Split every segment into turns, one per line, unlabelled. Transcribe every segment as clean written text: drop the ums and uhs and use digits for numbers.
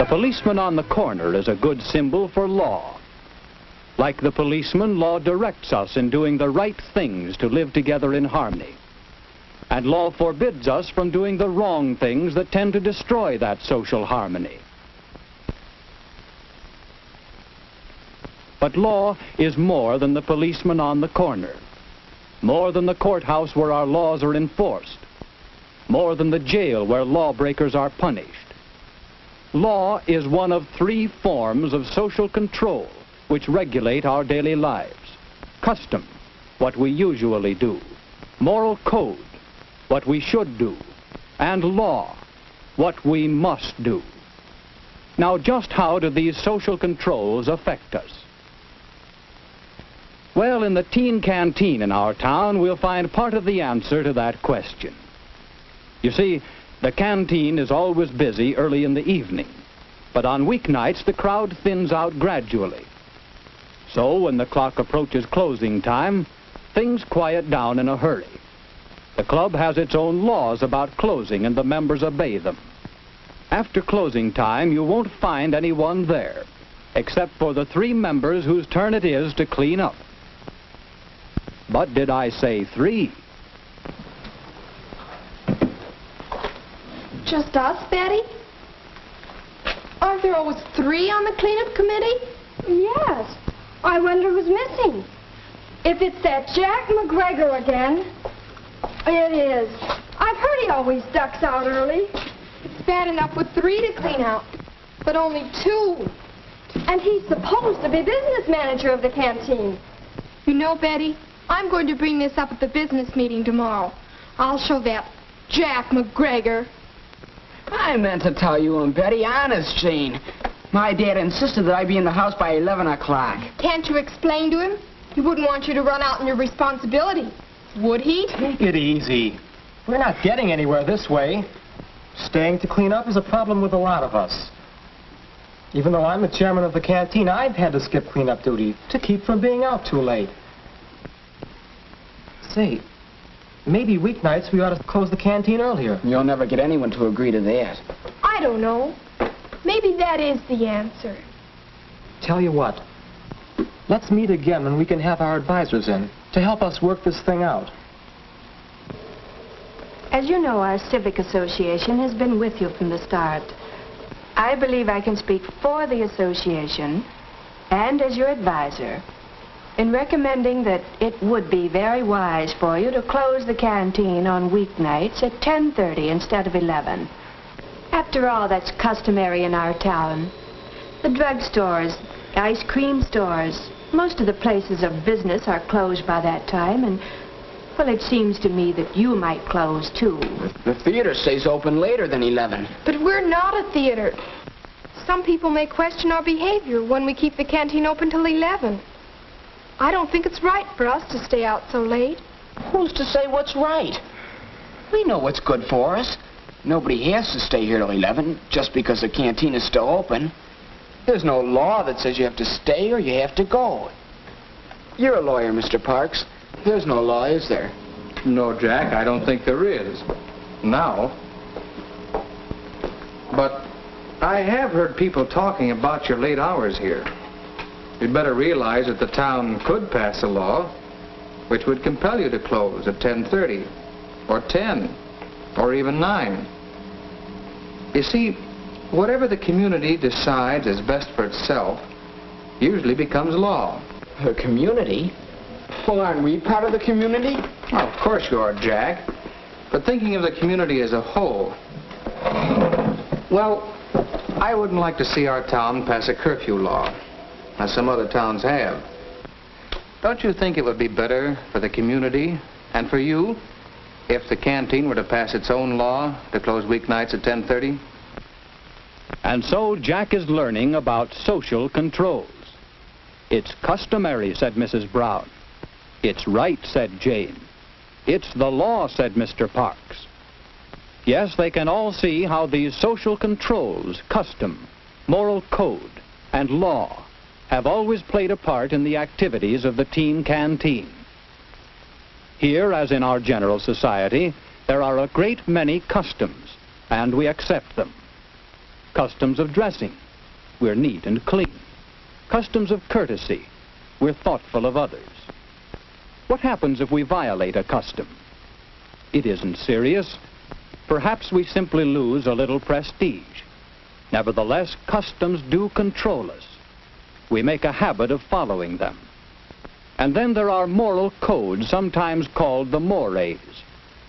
The policeman on the corner is a good symbol for law. Like the policeman, law directs us in doing the right things to live together in harmony. And law forbids us from doing the wrong things that tend to destroy that social harmony. But law is more than the policeman on the corner, more than the courthouse where our laws are enforced, more than the jail where lawbreakers are punished. Law is one of three forms of social control which regulate our daily lives. Custom, what we usually do. Moral code, what we should do. And law, what we must do. Now, just how do these social controls affect us? Well, in the teen canteen in our town, we'll find part of the answer to that question. You see, the canteen is always busy early in the evening, but on weeknights the crowd thins out gradually. So when the clock approaches closing time, things quiet down in a hurry. The club has its own laws about closing, and the members obey them. After closing time, you won't find anyone there, except for the 3 members whose turn it is to clean up. But did I say 3?
Just us, Betty? Aren't there always 3 on the cleanup committee?
Yes. I wonder who's missing. If it's that Jack McGregor again. It is. I've heard he always ducks out early.
It's bad enough with 3 to clean out, but only 2.
And he's supposed to be business manager of the canteen.
You know, Betty, I'm going to bring this up at the business meeting tomorrow. I'll show that Jack McGregor.
I meant to tell you, Betty, honest, Jane. My dad insisted that I be in the house by 11 o'clock.
Can't you explain to him? He wouldn't want you to run out on your responsibility, would he?
Take it easy. We're not getting anywhere this way. Staying to clean up is a problem with a lot of us. Even though I'm the chairman of the canteen, I've had to skip cleanup duty to keep from being out too late. Say, maybe weeknights we ought to close the canteen earlier.
You'll never get anyone to agree to that.
I don't know. Maybe that is the answer.
Tell you what, let's meet again when we can have our advisors in to help us work this thing out.
As you know, our civic association has been with you from the start. I believe I can speak for the association and as your advisor in recommending that it would be very wise for you to close the canteen on weeknights at 10:30 instead of 11. After all, that's customary in our town. The drugstores, ice cream stores, most of the places of business are closed by that time, and, well, it seems to me that you might close, too.
The theater stays open later than 11.
But we're not a theater. Some people may question our behavior when we keep the canteen open till 11. I don't think it's right for us to stay out so late.
Who's to say what's right? We know what's good for us. Nobody has to stay here till 11 just because the canteen is still open. There's no law that says you have to stay or you have to go. You're a lawyer, Mr. Parks. There's no law, is there?
No, Jack, I don't think there is. Now. But I have heard people talking about your late hours here. You'd better realize that the town could pass a law which would compel you to close at 10:30 or 10 or even 9. You see, whatever the community decides is best for itself usually becomes law.
The community? Well, aren't we part of the community?
Well, of course you are, Jack. But thinking of the community as a whole, well, I wouldn't like to see our town pass a curfew law, as some other towns have. Don't you think it would be better for the community and for you if the canteen were to pass its own law to close weeknights at 10:30?
And so Jack is learning about social controls. It's customary, said Mrs. Brown. It's right, said Jane. It's the law, said Mr. Parks. Yes, they can all see how these social controls, custom, moral code, and law have always played a part in the activities of the teen canteen. Here, as in our general society, there are a great many customs, and we accept them. Customs of dressing. We're neat and clean. Customs of courtesy. We're thoughtful of others. What happens if we violate a custom? It isn't serious. Perhaps we simply lose a little prestige. Nevertheless, customs do control us. We make a habit of following them. And then there are moral codes, sometimes called the mores.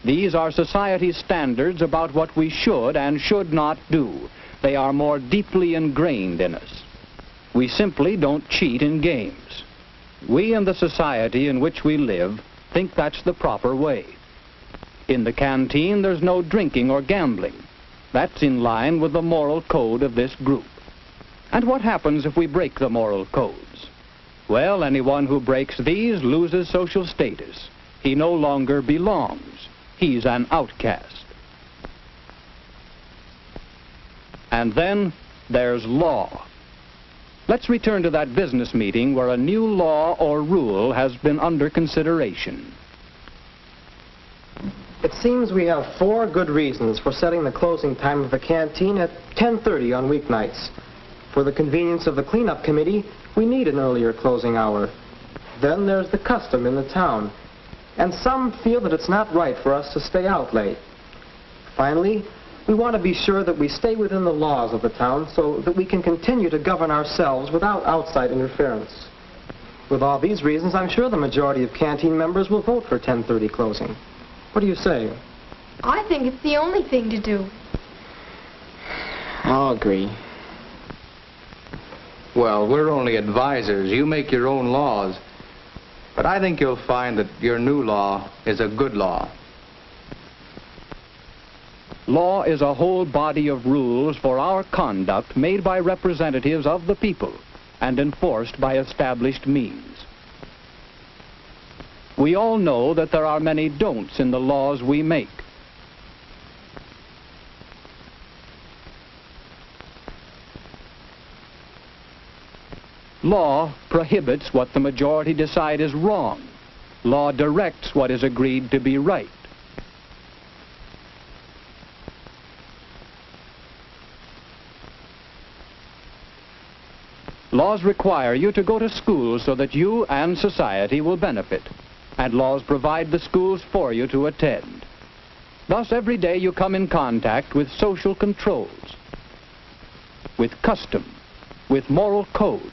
These are society's standards about what we should and should not do. They are more deeply ingrained in us. We simply don't cheat in games. We in the society in which we live think that's the proper way. In the canteen, there's no drinking or gambling. That's in line with the moral code of this group. And what happens if we break the moral codes? Well, anyone who breaks these loses social status. He no longer belongs. He's an outcast. And then there's law. Let's return to that business meeting where a new law or rule has been under consideration.
It seems we have 4 good reasons for setting the closing time of the canteen at 10:30 on weeknights. For the convenience of the cleanup committee, we need an earlier closing hour. Then there's the custom in the town. And some feel that it's not right for us to stay out late. Finally, we want to be sure that we stay within the laws of the town so that we can continue to govern ourselves without outside interference. With all these reasons, I'm sure the majority of canteen members will vote for 10:30 closing. What do you say?
I think it's the only thing to do.
I'll agree.
Well, we're only advisors. You make your own laws. But I think you'll find that your new law is a good law.
Law is a whole body of rules for our conduct made by representatives of the people and enforced by established means. We all know that there are many don'ts in the laws we make. Law prohibits what the majority decide is wrong. Law directs what is agreed to be right. Laws require you to go to school so that you and society will benefit, and laws provide the schools for you to attend. Thus, every day you come in contact with social controls, with custom, with moral code,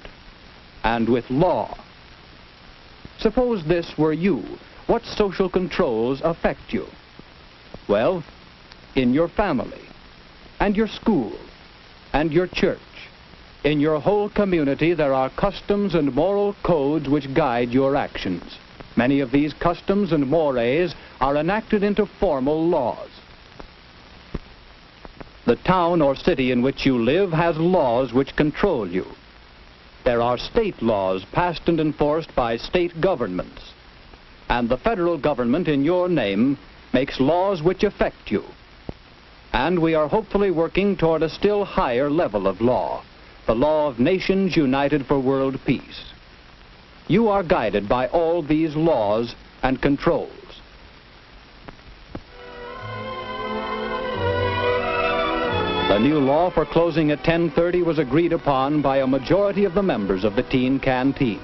and with law. Suppose this were you. What social controls affect you? Well, in your family, and your school, and your church. In your whole community, there are customs and moral codes which guide your actions. Many of these customs and mores are enacted into formal laws. The town or city in which you live has laws which control you. There are state laws passed and enforced by state governments. And the federal government in your name makes laws which affect you. And we are hopefully working toward a still higher level of law, the law of nations united for world peace. You are guided by all these laws and controls. The new law for closing at 10:30 was agreed upon by a majority of the members of the teen canteen.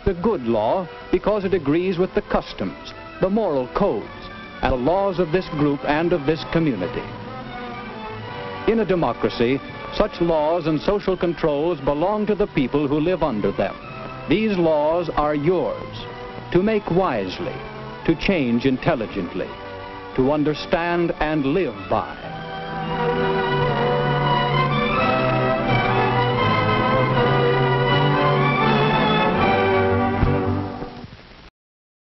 The good law because it agrees with the customs, the moral codes, and the laws of this group and of this community. In a democracy, such laws and social controls belong to the people who live under them. These laws are yours, to make wisely, to change intelligently, to understand and live by.